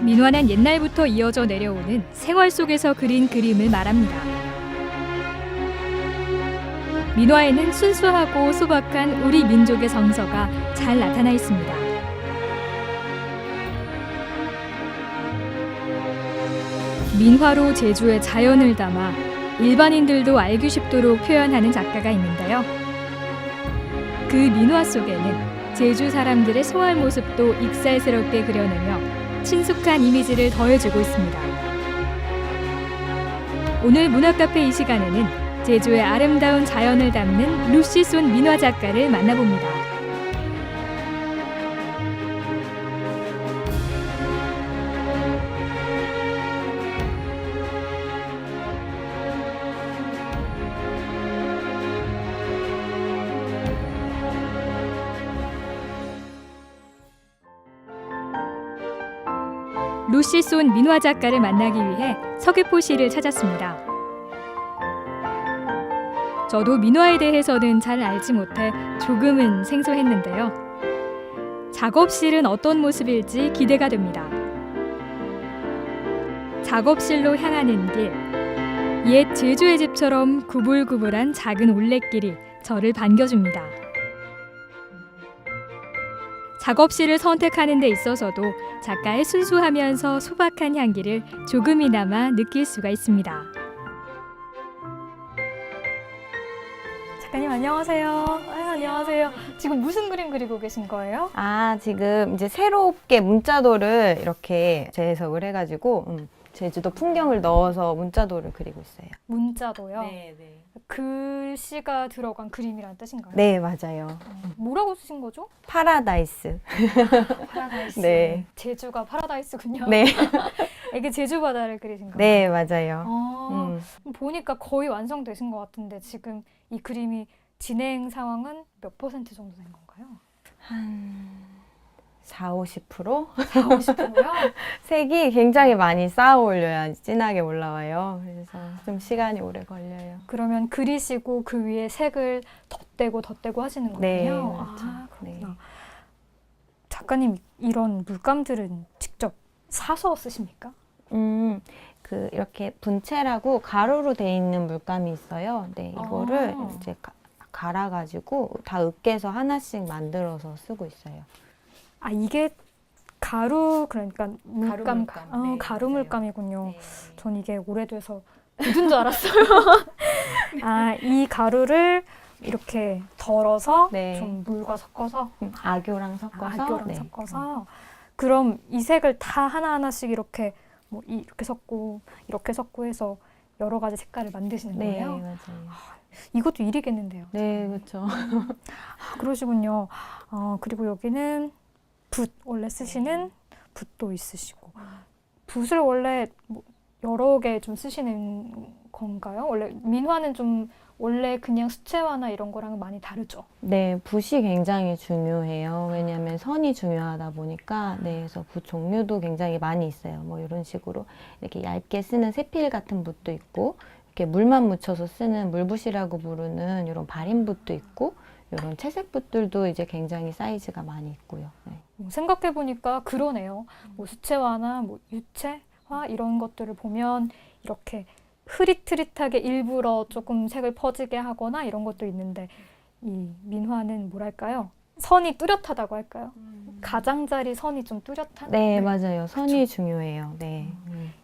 민화는 옛날부터 이어져 내려오는 생활 속에서 그린 그림을 말합니다. 민화에는 순수하고 소박한 우리 민족의 정서가 잘 나타나 있습니다. 민화로 제주의 자연을 담아 일반인들도 알기 쉽도록 표현하는 작가가 있는데요. 그 민화 속에는 제주 사람들의 생활 모습도 익살스럽게 그려내며 친숙한 이미지를 더해주고 있습니다. 오늘 문화카페 이 시간에는 제주의 아름다운 자연을 담는 루시손 민화 작가를 만나봅니다. 루시손 민화 작가를 만나기 위해 서귀포시를 찾았습니다. 저도 민화에 대해서는 잘 알지 못해 조금은 생소했는데요. 작업실은 어떤 모습일지 기대가 됩니다. 작업실로 향하는 길, 옛 제주의 집처럼 구불구불한 작은 올레길이 저를 반겨줍니다. 작업실을 선택하는 데 있어서도 작가의 순수하면서 소박한 향기를 조금이나마 느낄 수가 있습니다. 작가님 안녕하세요. 안녕하세요. 지금 무슨 그림 그리고 계신 거예요? 지금 이제 새롭게 문자도를 이렇게 재해석을 해가지고 제주도 풍경을 넣어서 문자도를 그리고 있어요. 문자도요? 네. 글씨가 들어간 그림이라는 뜻인가요? 네, 맞아요. 뭐라고 쓰신 거죠? 파라다이스. 파라다이스. 네. 제주가 파라다이스군요. 네. 이게 제주 바다를 그리신 거예요? 네, 맞아요. 보니까 거의 완성되신 것 같은데 지금 이 그림이 진행 상황은 몇 % 정도 된 건가요? 한 40~50%? 40~50%요? 색이 굉장히 많이 쌓아 올려야 진하게 올라와요. 그래서 좀 시간이 오래 걸려요. 그러면 그리시고 그 위에 색을 덧대고 하시는 거군요? 네, 맞죠. 그렇구나. 네. 작가님 이런 물감들은 직접 사서 쓰십니까? 이렇게 분체라고 가루로 돼 있는 물감이 있어요. 네, 이거를 이제 갈아가지고 다 으깨서 하나씩 만들어서 쓰고 있어요. 이게 가루, 그러니까 물감, 네, 가루 맞아요. 물감이군요. 네. 전 이게 오래돼서 굳은 줄 알았어요. 이 가루를 이렇게 덜어서 네. 좀 물과 섞어서 악교랑 섞어서. 악교랑 네. 섞어서 그럼 이 색을 다 하나하나씩 이렇게 이렇게 섞고 해서 여러 가지 색깔을 만드시는 네, 거예요? 맞아요. 이것도 일이겠는데요. 네, 그렇죠. 그러시군요. 그리고 여기는 붓, 원래 쓰시는 붓도 있으시고 붓을 원래 여러 개 좀 쓰시는 건가요? 원래 민화는 좀 원래 그냥 수채화나 이런 거랑 많이 다르죠? 네, 붓이 굉장히 중요해요. 왜냐하면 선이 중요하다 보니까, 네, 그래서 붓 종류도 굉장히 많이 있어요. 뭐 이런 식으로 이렇게 얇게 쓰는 세필 같은 붓도 있고, 이렇게 물만 묻혀서 쓰는 물붓이라고 부르는 이런 발인붓도 있고, 이런 채색 붓들도 이제 굉장히 사이즈가 많이 있고요. 네. 생각해 보니까 그러네요. 수채화나 유채화 이런 것들을 보면 이렇게 흐릿흐릿하게 일부러 조금 색을 퍼지게 하거나 이런 것도 있는데 이 민화는 뭐랄까요? 선이 뚜렷하다고 할까요? 가장자리 선이 좀 뚜렷한? 네, 맞아요. 선이 그렇죠. 중요해요. 네.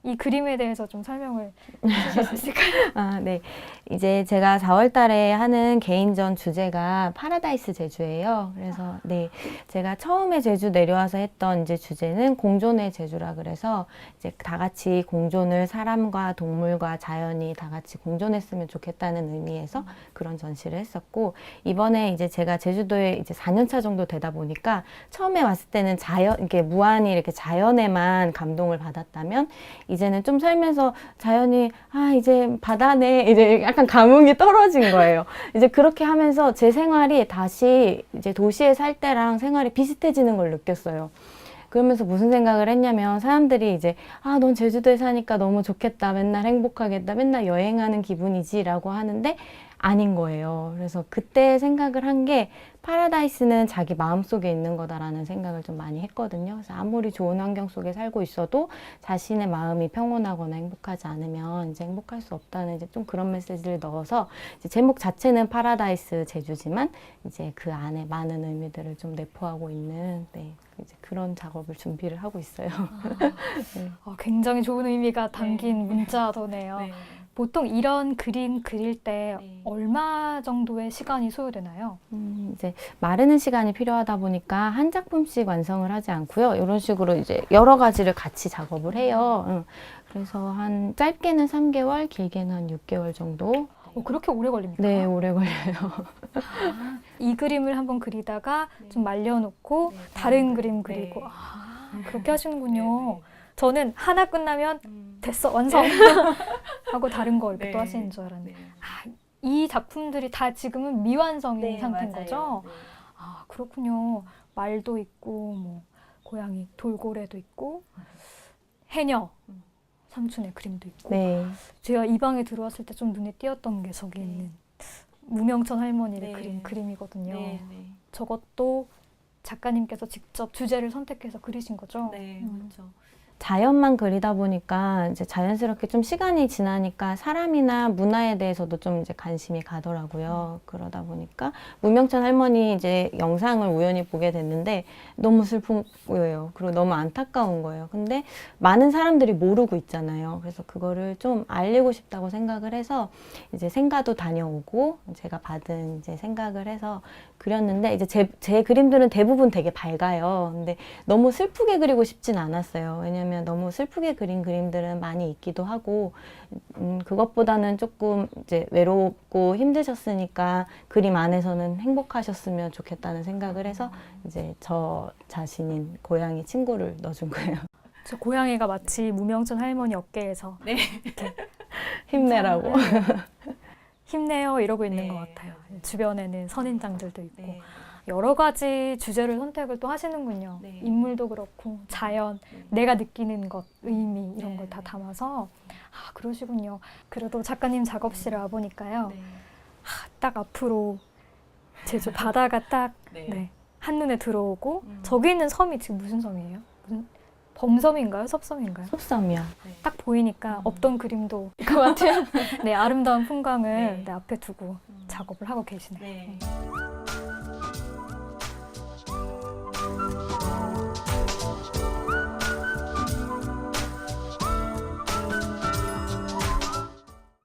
이 그림에 대해서 좀 설명을 해주실 수 있을까요? 네. 이제 제가 4월 달에 하는 개인전 주제가 파라다이스 제주예요. 그래서 네. 제가 처음에 제주 내려와서 했던 이제 주제는 공존의 제주라 그래서 이제 다 같이 공존을 사람과 동물과 자연이 다 같이 공존했으면 좋겠다는 의미에서 그런 전시를 했었고 이번에 이제 제가 제주도에 이제 4년차 정도 되다 보니까 처음에 왔을 때는 이렇게 무한히 이렇게 자연에만 감동을 받았다면 이제는 좀 살면서 자연이 이제 바다네 이제 약간 감흥이 떨어진 거예요. 이제 그렇게 하면서 제 생활이 다시 이제 도시에 살 때랑 생활이 비슷해지는 걸 느꼈어요. 그러면서 무슨 생각을 했냐면 사람들이 이제 넌 제주도에 사니까 너무 좋겠다. 맨날 행복하겠다. 맨날 여행하는 기분이지 라고 하는데 아닌 거예요. 그래서 그때 생각을 한 게 파라다이스는 자기 마음속에 있는 거다라는 생각을 좀 많이 했거든요. 그래서 아무리 좋은 환경 속에 살고 있어도 자신의 마음이 평온하거나 행복하지 않으면 이제 행복할 수 없다는 이제 좀 그런 메시지를 넣어서 이제 제목 자체는 파라다이스 제주지만 이제 그 안에 많은 의미들을 좀 내포하고 있는 네, 이제 그런 작업을 준비를 하고 있어요. 굉장히 좋은 의미가 담긴 문자더네요. 보통 이런 그림 그릴 때 얼마 정도의 시간이 소요되나요? 이제 마르는 시간이 필요하다 보니까 한 작품씩 완성을 하지 않고요. 이런 식으로 이제 여러 가지를 같이 작업을 해요. 그래서 한 짧게는 3개월, 길게는 한 6개월 정도. 그렇게 오래 걸립니까? 네, 오래 걸려요. 이 그림을 한번 그리다가 좀 말려놓고 다른 그림 그리고 그렇게 하시는군요. 저는 하나 끝나면 됐어, 완성! 하고 다른 거 이렇게 또 하시는 줄 알았는데 이 작품들이 다 지금은 미완성인 상태인 거죠? 그렇군요. 말도 있고 뭐 고양이, 돌고래도 있고 해녀, 삼촌의 그림도 있고 네. 제가 이 방에 들어왔을 때 좀 눈에 띄었던 게 저기 있는 무명천 할머니를 그린 그림이거든요. 저것도 작가님께서 직접 주제를 선택해서 그리신 거죠? 네, 그렇죠. 자연만 그리다 보니까 이제 자연스럽게 좀 시간이 지나니까 사람이나 문화에 대해서도 좀 이제 관심이 가더라고요. 그러다 보니까 무명천 할머니 이제 영상을 우연히 보게 됐는데 너무 슬픈 거예요. 그리고 너무 안타까운 거예요. 근데 많은 사람들이 모르고 있잖아요. 그래서 그거를 좀 알리고 싶다고 생각을 해서 이제 생가도 다녀오고 제가 받은 이제 생각을 해서 그렸는데 이제 제 그림들은 대부분 되게 밝아요. 근데 너무 슬프게 그리고 싶진 않았어요. 왜냐면 너무 슬프게 그린 그림들은 많이 있기도 하고 그것보다는 조금 이제 외롭고 힘드셨으니까 그림 안에서는 행복하셨으면 좋겠다는 생각을 해서 이제 저 자신인 고양이 친구를 넣어준 거예요. 저 고양이가 마치 무명천 할머니 어깨에서 이렇게 힘내라고. 힘내요 이러고 있는 것 같아요. 주변에는 선인장들도 있고 여러 가지 주제를 선택을 또 하시는군요. 인물도 그렇고 자연, 내가 느끼는 것, 의미 이런 걸 다 담아서 그러시군요. 그래도 작가님 작업실에 와보니까요. 딱 앞으로 제주 바다가 딱 한눈에 들어오고 저기 있는 섬이 지금 무슨 섬이에요? 무슨 범섬인가요? 섭섬인가요? 섭섬이야. 딱 보이니까 없던 그림도 그 같은 아름다운 풍광을 앞에 두고 작업을 하고 계시네요.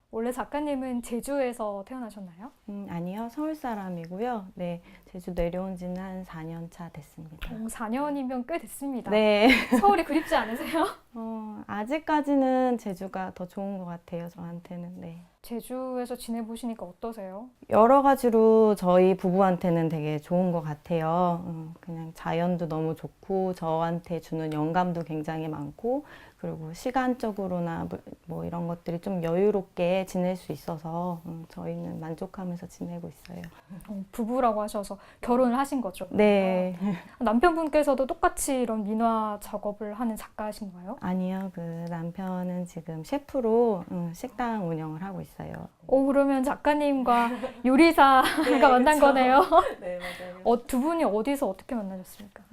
원래 작가님은 제주에서 태어나셨나요? 아니요, 서울 사람이고요. 네, 제주 내려온 지는 한 4년 차 됐습니다. 4년이면 꽤 됐습니다. 네. 서울이 그립지 않으세요? 아직까지는 제주가 더 좋은 것 같아요, 저한테는. 네. 제주에서 지내보시니까 어떠세요? 여러 가지로 저희 부부한테는 되게 좋은 것 같아요. 그냥 자연도 너무 좋고 저한테 주는 영감도 굉장히 많고 그리고 시간적으로나 뭐 이런 것들이 좀 여유롭게 지낼 수 있어서 저희는 만족하면서 지내고 있어요. 부부라고 하셔서 결혼을 하신 거죠? 네. 남편분께서도 똑같이 이런 민화 작업을 하는 작가신가요? 아니요. 그 남편은 지금 셰프로 식당 운영을 하고 있어요. 그러면 작가님과 요리사가 만난 거네요. 네, 맞아요. 두 분이 어디서 어떻게 만나셨습니까?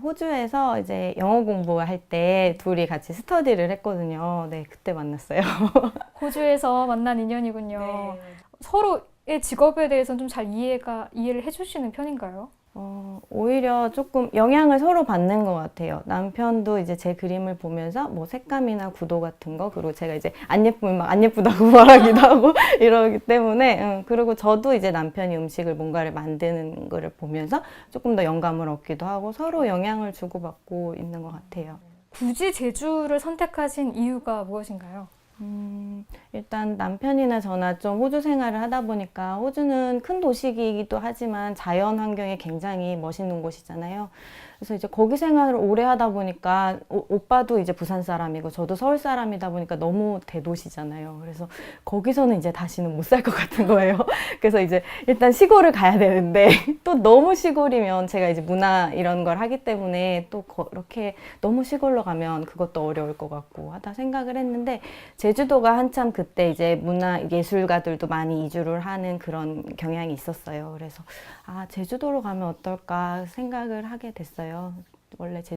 호주에서 이제 영어 공부할 때 둘이 같이 스터디를 했거든요. 네, 그때 만났어요. 호주에서 만난 인연이군요. 네. 서로의 직업에 대해서는 좀 잘 이해를 해주시는 편인가요? 오히려 조금 영향을 서로 받는 것 같아요. 남편도 이제 제 그림을 보면서 뭐 색감이나 구도 같은 거, 그리고 제가 이제 안 예쁘면 막 안 예쁘다고 말하기도 하고 이러기 때문에, 그리고 저도 이제 남편이 음식을 뭔가를 만드는 거를 보면서 조금 더 영감을 얻기도 하고 서로 영향을 주고받고 있는 것 같아요. 굳이 제주를 선택하신 이유가 무엇인가요? 일단 남편이나 저나 좀 호주 생활을 하다 보니까 호주는 큰 도시이기도 하지만 자연 환경이 굉장히 멋있는 곳이잖아요. 그래서 이제 거기 생활을 오래 하다 보니까 오빠도 이제 부산 사람이고 저도 서울 사람이다 보니까 너무 대도시잖아요. 그래서 거기서는 이제 다시는 못 살 것 같은 거예요. 그래서 이제 일단 시골을 가야 되는데 또 너무 시골이면 제가 이제 문화 이런 걸 하기 때문에 또 그렇게 너무 시골로 가면 그것도 어려울 것 같고 하다 생각을 했는데 제주도가 한참 그때 이제 문화 예술가들도 많이 이주를 하는 그런 경향이 있었어요. 그래서 아, 제주도로 가면 어떨까 생각을 하게 됐어요. 원래